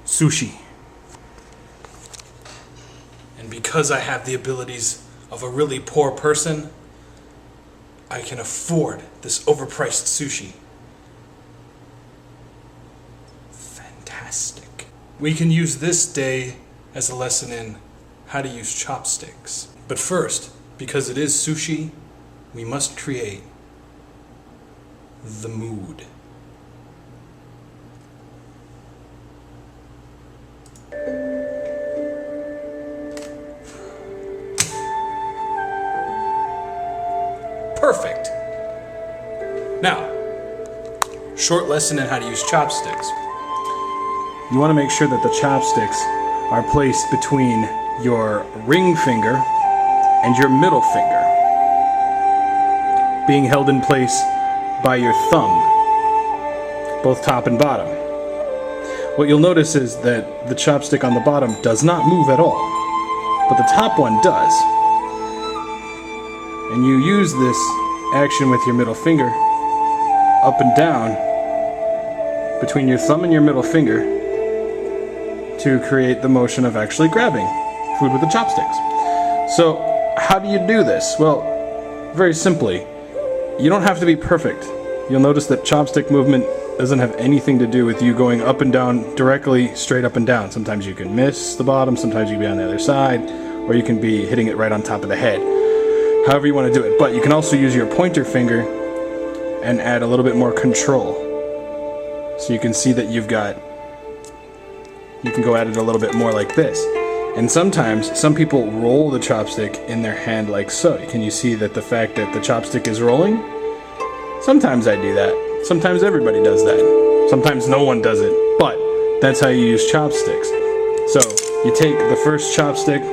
Sushi. And because I have the abilities of a really poor person, I can afford this overpriced sushi. Fantastic. We can use this day as a lesson in how to use chopsticks. But first, because it is sushi, we must create the mood. Perfect. Now, short lesson in how to use chopsticks. You want to make sure that the chopsticks are placed between your ring finger and your middle finger, being held in place by your thumb, both top and bottom. What you'll notice is that the chopstick on the bottom does not move at all, but the top one does. And you use this action with your middle finger up and down between your thumb and your middle finger to create the motion of actually grabbing food with the chopsticks. So how do you do this? Well, very simply, you don't have to be perfect. You'll notice that chopstick movement doesn't have anything to do with you going up and down directly straight up and down. Sometimes you can miss the bottom, sometimes you can be on the other side, or you can be hitting it right on top of the head. However you want to do it. But you can also use your pointer finger and add a little bit more control. So you can see that you can go at it a little bit more like this. And sometimes, some people roll the chopstick in their hand like so. Can you see that the fact that the chopstick is rolling? Sometimes I do that. Sometimes everybody does that. Sometimes no one does it. But that's how you use chopsticks. So you take the first chopstick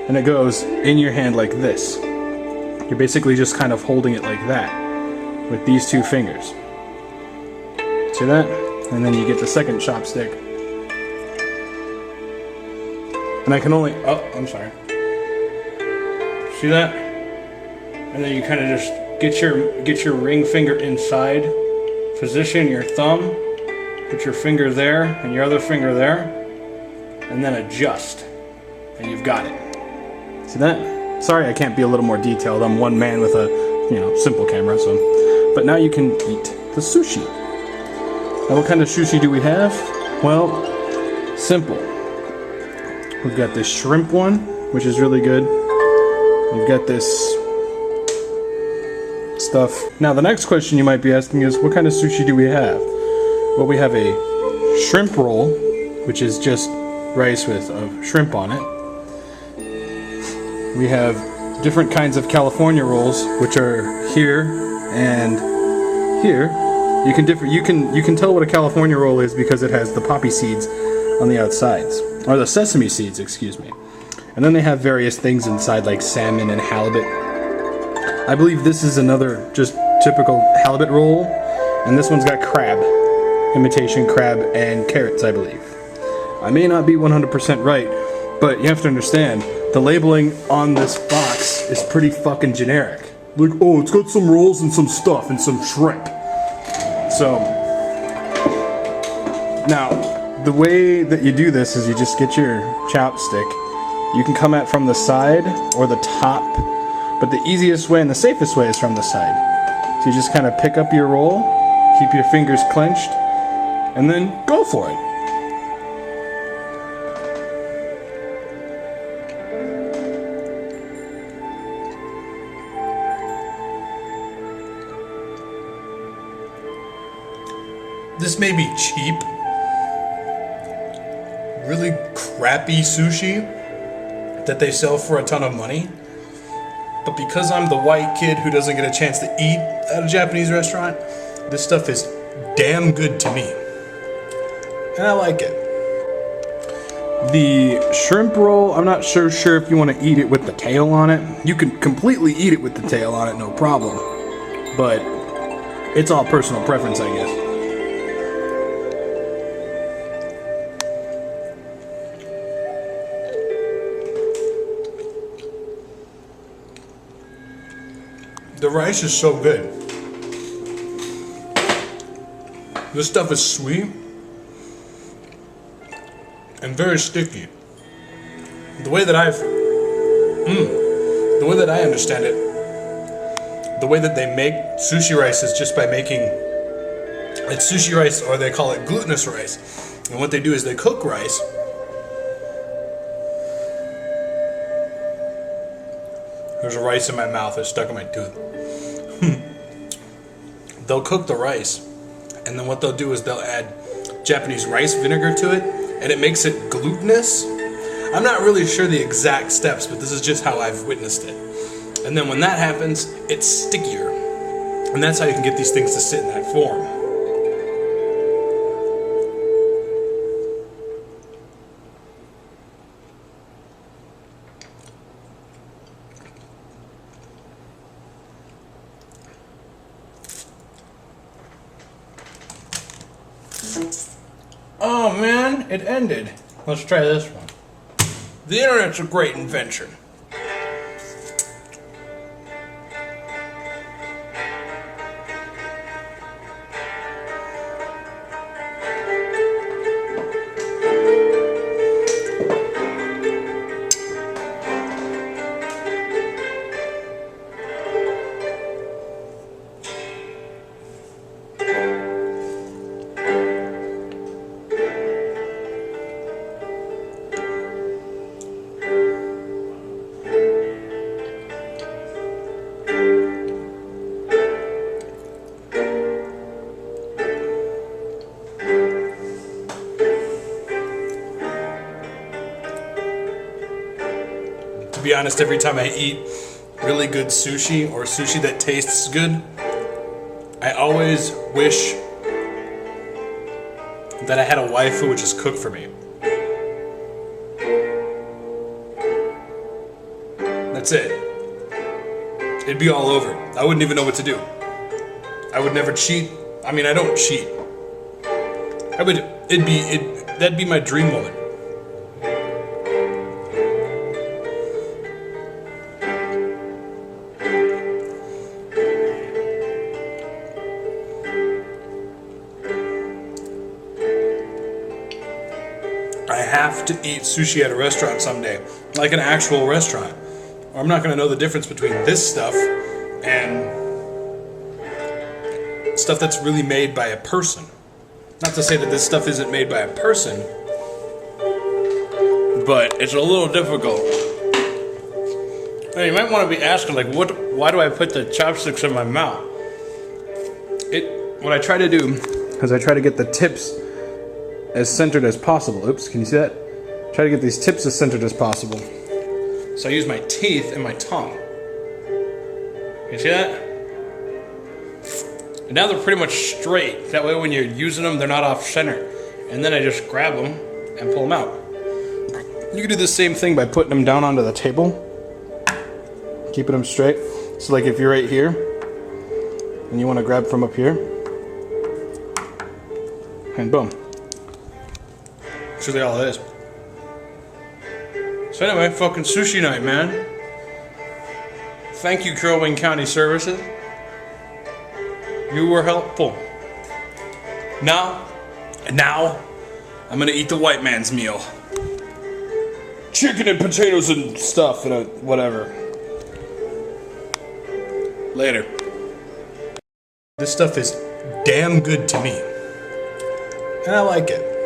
and it goes in your hand like this. You're basically just kind of holding it like that with these two fingers. See that? And then you get the second chopstick. And I can only, oh, I'm sorry. See that? And then you kind of just get your ring finger inside, position your thumb, put your finger there and your other finger there, and then adjust. And you've got it. See that? Sorry I can't be a little more detailed. I'm one man with a, simple camera, so. But now you can eat the sushi. Now what kind of sushi do we have? Well, simple. We've got this shrimp one, which is really good. We've got this stuff. Now the next question you might be asking is, what kind of sushi do we have? Well, we have a shrimp roll, which is just rice with shrimp on it. We have different kinds of California rolls, which are here and here. You can tell what a California roll is because it has the poppy seeds on the outsides, or the sesame seeds, excuse me. And then they have various things inside like salmon and halibut. I believe this is another just typical halibut roll, and this one's got crab, imitation crab and carrots, I believe. I may not be 100% right, but you have to understand, the labeling on this box is pretty fucking generic. Like, oh, it's got some rolls and some stuff and some shrimp. So, now, the way that you do this is you just get your chopstick. You can come at from the side or the top, but the easiest way and the safest way is from the side. So you just kind of pick up your roll, keep your fingers clenched, and then go for it. This may be cheap, really crappy sushi that they sell for a ton of money, but because I'm the white kid who doesn't get a chance to eat at a Japanese restaurant, this stuff is damn good to me, and I like it. The shrimp roll, I'm not so sure if you want to eat it with the tail on it. You can completely eat it with the tail on it, no problem, but it's all personal preference, I guess. The rice is so good. This stuff is sweet and very sticky. The way that I understand it, the way that they make sushi rice is just by making it's sushi rice, or they call it glutinous rice. And what they do is they cook rice. There's rice in my mouth. It's stuck in my tooth. They'll cook the rice, and then what they'll do is they'll add Japanese rice vinegar to it, and it makes it glutinous. I'm not really sure the exact steps, but this is just how I've witnessed it. And then when that happens, it's stickier. And that's how you can get these things to sit in that form. Oh man, it ended. Let's try this one. The internet's a great invention. To be honest, every time I eat really good sushi or sushi that tastes good, I always wish that I had a wife who would just cook for me. That's it. It'd be all over. I wouldn't even know what to do. I would never cheat. I mean, I don't cheat. That'd be my dream woman. I have to eat sushi at a restaurant someday, like an actual restaurant, or I'm not going to know the difference between this stuff and stuff that's really made by a person. Not to say that this stuff isn't made by a person, but it's a little difficult. Now, you might want to be asking, like, why do I put the chopsticks in my mouth? What I try to do is I try to get the tips as centered as possible. Oops, can you see that? Try to get these tips as centered as possible. So I use my teeth and my tongue. You see that? And now they're pretty much straight. That way when you're using them, they're not off center. And then I just grab them and pull them out. You can do the same thing by putting them down onto the table. Keeping them straight. So like if you're right here, and you want to grab from up here, and boom. That's really all it is. So anyway, fucking sushi night, man. Thank you, Crow Wing County Services. You were helpful. Now, I'm gonna eat the white man's meal. Chicken and potatoes and stuff and whatever. Later. This stuff is damn good to me. And I like it.